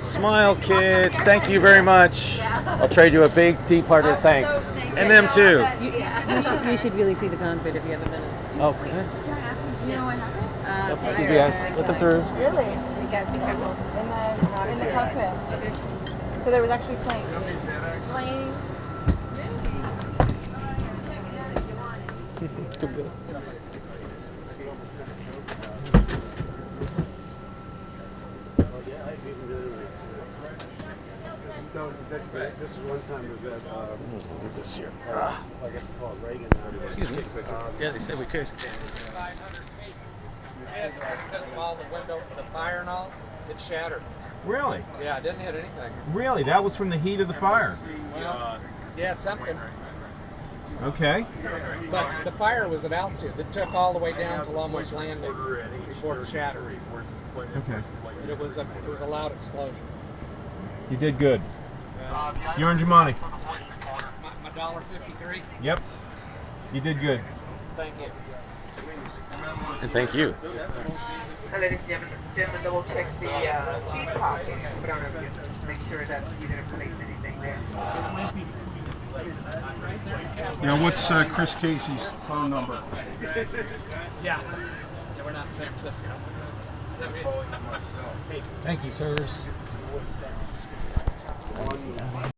Smile, kids. Thank you very much. I'll trade you a big, deep-hearted thanks. And them too. You should really see the cockpit if you have a minute. Oh, okay. Do you know what happened? Excuse me, guys. Let them through. Really? You guys be careful. In the cockpit. So there was actually flames. No, this is one time was that, What's this here? I guess it's called Reagan. Excuse me. Yeah, they said we could. Because of all the window for the fire and all, it shattered. Really? Yeah, it didn't hit anything. Really? That was from the heat of the fire? Well, yeah, something. Okay. But the fire was at altitude. It took all the way down till almost landing before it shattered. Okay. But it was a loud explosion. You did good. You earned your money. My $1.53. Yep. You did good. Thank you. And thank you. Ladies and gentlemen, double check the seat pocket in front of you. Make sure that you didn't place anything there. Now, what's Chris Casey's phone number? Yeah, we're not in San Francisco. Thank you, sirs.